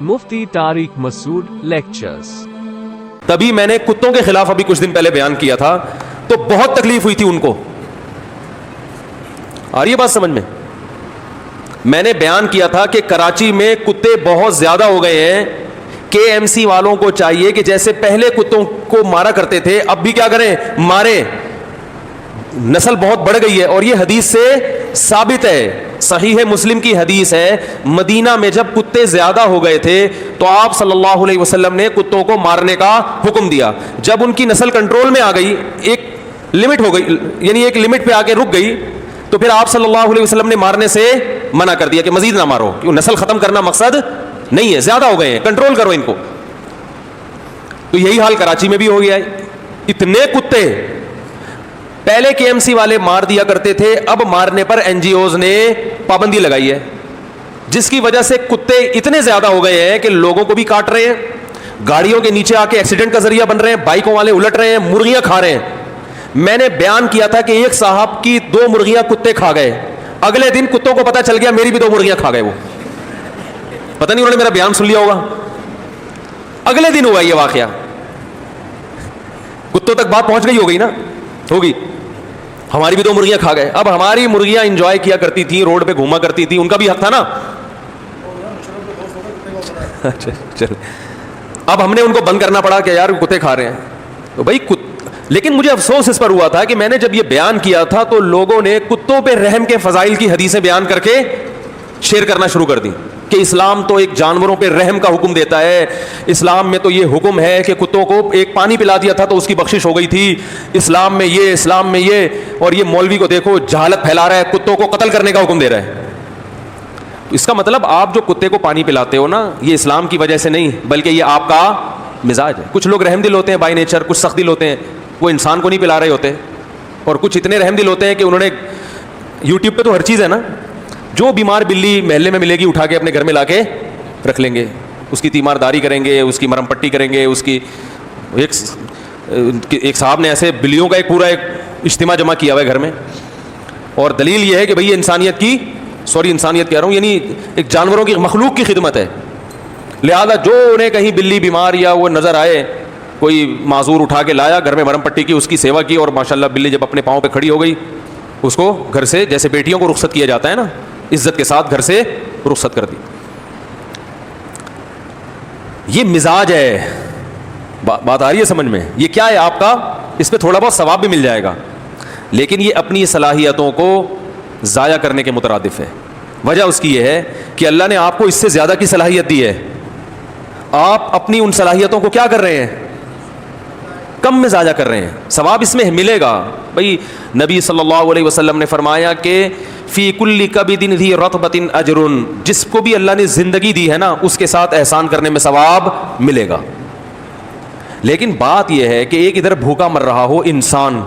मुफ्ती Tariq Masood lectures. तभी मैंने कुत्तों के खिलाफ अभी कुछ दिन पहले बयान किया था, तो बहुत तकलीफ हुई थी उनको। आ रही है बात समझ में? मैंने बयान किया था कि कराची में कुत्ते बहुत ज्यादा हो गए हैं। केएमसी वालों को चाहिए कि जैसे पहले कुत्तों को मारा करते थे, अब भी क्या करें, मारे। नस्ल बहुत बढ़ गई है और ये हदीस से साबित है। सही है, मुस्लिम की हदीस है, मदीना में जब कुत्ते ज्यादा हो गए थे तो आप सल्लल्लाहु अलैहि वसल्लम ने कुत्तों को मारने का हुक्म दिया। जब उनकी नस्ल कंट्रोल में आ गई, एक लिमिट हो गई, यानी एक लिमिट पे आके रुक गई, तो फिर आप सल्लल्लाहु अलैहि वसल्लम ने मारने से मना कर दिया कि मजीद ना मारो, क्यों, नस्ल खत्म करना मकसद नहीं है, ज्यादा हो गए हैं, कंट्रोल करो इनको। तो यही हाल कराची में भी हो गया है। इतने कुत्ते पहले केएमसी वाले मार दिया करते थे, अब मारने पर एनजीओज ने पाबंदी लगाई है, जिसकी वजह से कुत्ते इतने ज्यादा हो गए हैं कि लोगों को भी काट रहे हैं, गाड़ियों के नीचे आके एक्सीडेंट का जरिया बन रहे हैं, बाइकों वाले उलट रहे हैं, मुर्गियां खा रहे हैं। मैंने बयान किया था कि एक साहब की 2 मुर्गियां कुत्ते खा गए, अगले दिन कुत्तों को पता चल गया मेरी भी 2 मुर्गियां खा गए। वो पता नहीं उन्होंने मेरा बयान सुन लिया होगा, अगले दिन हुआ ये वाकया। कुत्तों तक बात पहुंच गई हो गई ना, होगी। हमारी भी 2 मुर्गियां खा गए। अब हमारी मुर्गियां एंजॉय किया करती थी, रोड पे घूमा करती थी, उनका भी हक था ना। चल, अब हमने उनको बंद करना पड़ा कि यार कुत्ते खा रहे हैं, तो भाई लेकिन मुझे अफसोस इस पर हुआ था कि मैंने जब ये बयान किया था तो लोगों ने कुत्तों पे रहम के फजाइल की हदीसें बयान करके शेयर करना शुरू कर दी कि इस्लाम तो एक जानवरों पे रहम का हुक्म देता है, इस्लाम में तो ये हुक्म है कि कुत्तों को एक पानी पिला दिया था तो उसकी बख्शिश हो गई थी, इस्लाम में ये, इस्लाम में ये। और ये मौलवी को देखो जहालत फैला रहा है, कुत्तों को कत्ल करने का हुक्म दे रहा है। इसका मतलब आप जो कुत्ते को पानी पिलाते हो ना, ये इस्लाम की वजह से नहीं, बल्कि ये आपका मिजाज है। कुछ लोग रहमदिल होते हैं बाय नेचर, कुछ सख्त दिल होते हैं, वो इंसान को नहीं पिला रहे होते, और कुछ इतने रहमदिल होते हैं कि उन्होंने, यूट्यूब पे तो हर चीज़ है ना, जो बीमार बिल्ली महल्ले में मिलेगी उठा के अपने घर में लाके रख लेंगे, उसकी तीमारदारी करेंगे, उसकी मरहम पट्टी करेंगे, उसकी एक साहब ने ऐसे बिल्लियों का एक पूरा एक इज्तिमा जमा किया हुआ है घर में, और दलील ये है कि भाई ये इंसानियत कह रहा हूँ, यानी एक जानवरों की, मखलूक की खिदमत है। लिहाजा जो उन्हें कहीं बिल्ली बीमार या वो नज़र आए, कोई माजूर उठा के लाया, घर में मरहम पट्टी की, उसकी सेवा की, और माशाल्लाह बिल्ली जब अपने पाँव पे खड़ी हो गई, उसको घर से, जैसे बेटियों को रुखसत किया जाता है ना, इज्जत के साथ घर से रुखसत कर दी। ये मिजाज है। बात आ रही है समझ में? ये क्या है आपका, इस पे थोड़ा बहुत सवाब भी मिल जाएगा, लेकिन ये अपनी सलाहियतों को ज़ाया करने के मुतरादिफ है। वजह उसकी ये है कि अल्लाह ने आपको इससे ज़्यादा की सलाहियत दी है, आप अपनी उन सलाहियतों को क्या कर रहे हैं, कम में ज़ाया कर रहे हैं। सवाब इसमें मिलेगा। भाई नबी सल्लल्लाहु अलैहि वसल्लम ने फरमाया कि फ़ी कुल्ली कबिदिन ज़ी रतबतिन अजरुन, जिसको भी अल्लाह ने ज़िंदगी दी है ना, उसके साथ एहसान करने में सवाब मिलेगा। लेकिन बात यह है कि एक इधर भूखा मर रहा हो इंसान,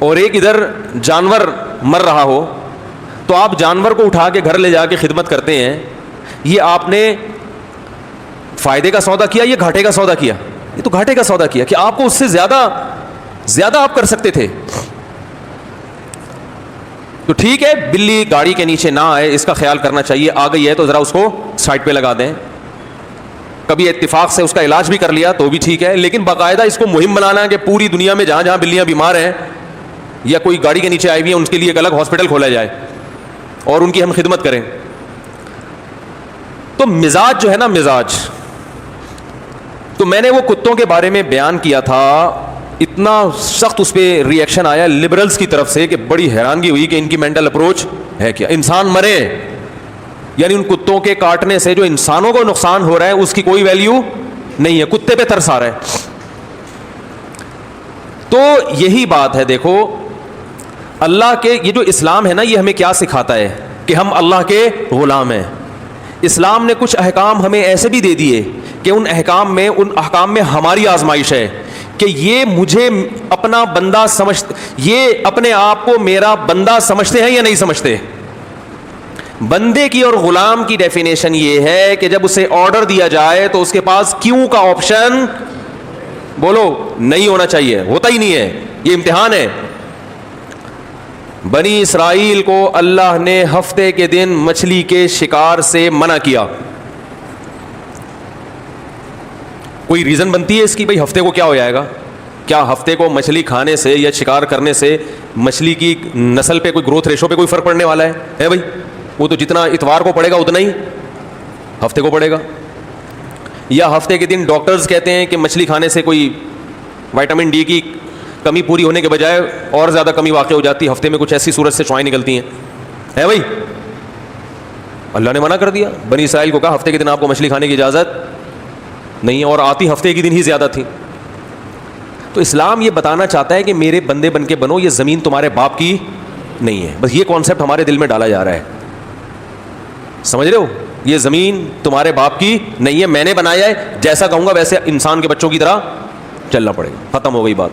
और एक इधर जानवर मर रहा हो, तो आप जानवर को उठा के घर ले जाके खिदमत करते हैं, ये आपने फ़ायदे का सौदा किया, ये घाटे का सौदा किया? ये तो घाटे का सौदा किया कि आपको उससे ज़्यादा आप कर सकते थे। तो ठीक है, बिल्ली गाड़ी के नीचे ना आए, इसका ख्याल करना चाहिए। आ गई है तो ज़रा उसको साइड पे लगा दें। कभी इत्तेफाक से उसका इलाज भी कर लिया तो भी ठीक है, लेकिन बाकायदा इसको मुहिम बनाना है कि पूरी दुनिया में जहाँ जहाँ बिल्लियाँ बीमार हैं या कोई गाड़ी के नीचे आई हुई है, उनके लिए एक अलग हॉस्पिटल खोला जाए और उनकी हम खिदमत करें। तो मिजाज जो है ना, मिजाज, तो मैंने वो कुत्तों के बारे में बयान किया था, इतना सख्त उस पर रिएक्शन आया लिबरल्स की तरफ से कि बड़ी हैरानगी हुई कि इनकी मेंटल अप्रोच है क्या। इंसान मरे, यानी उन कुत्तों के काटने से जो इंसानों को नुकसान हो रहा है उसकी कोई वैल्यू नहीं है, कुत्ते पे तरस आ रहा है। तो यही बात है, देखो अल्लाह के, ये जो इस्लाम है ना, ये हमें क्या सिखाता है कि हम अल्लाह के गुलाम हैं। इस्लाम ने कुछ अहकाम हमें ऐसे भी दे दिए कि उन अहकाम में हमारी आजमाइश है कि ये मुझे अपना बंदा ये अपने आप को मेरा बंदा समझते हैं या नहीं समझते। बंदे की और गुलाम की डेफिनेशन ये है कि जब उसे ऑर्डर दिया जाए तो उसके पास क्यों का ऑप्शन, बोलो, नहीं होना चाहिए, होता ही नहीं है। ये इम्तिहान है। بنی اسرائیل کو اللہ نے ہفتے کے دن مچھلی کے شکار سے منع کیا. کوئی ریزن بنتی ہے اس کی؟ بھائی ہفتے کو کیا ہو جائے گا؟ کیا ہفتے کو مچھلی کھانے سے یا شکار کرنے سے مچھلی کی نسل پہ کوئی گروتھ ریشو پہ کوئی فرق پڑنے والا ہے بھائی؟ وہ تو جتنا اتوار کو پڑے گا اتنا ہی ہفتے کو پڑے گا. یا ہفتے کے دن ڈاکٹرز کہتے ہیں کہ مچھلی کھانے سے کوئی وائٹامن ڈی کی کمی پوری ہونے کے بجائے اور زیادہ کمی واقع ہو جاتی ہے, ہفتے میں کچھ ایسی صورت سے شعائیں نکلتی ہیں, ہے بھائی؟ اللہ نے منع کر دیا. بنی اسرائیل کو کہا ہفتے کے دن آپ کو مچھلی کھانے کی اجازت نہیں ہے, اور آتی ہفتے کے دن ہی زیادہ تھی. تو اسلام یہ بتانا چاہتا ہے کہ میرے بندے بن کے بنو, یہ زمین تمہارے باپ کی نہیں ہے. بس یہ کانسیپٹ ہمارے دل میں ڈالا جا رہا ہے, سمجھ رہے ہو؟ یہ زمین تمہارے باپ کی نہیں ہے, میں نے بنایا ہے, جیسا کہوں گا ویسے انسان کے بچوں کی طرح چلنا پڑے گا. ختم ہو گئی بات.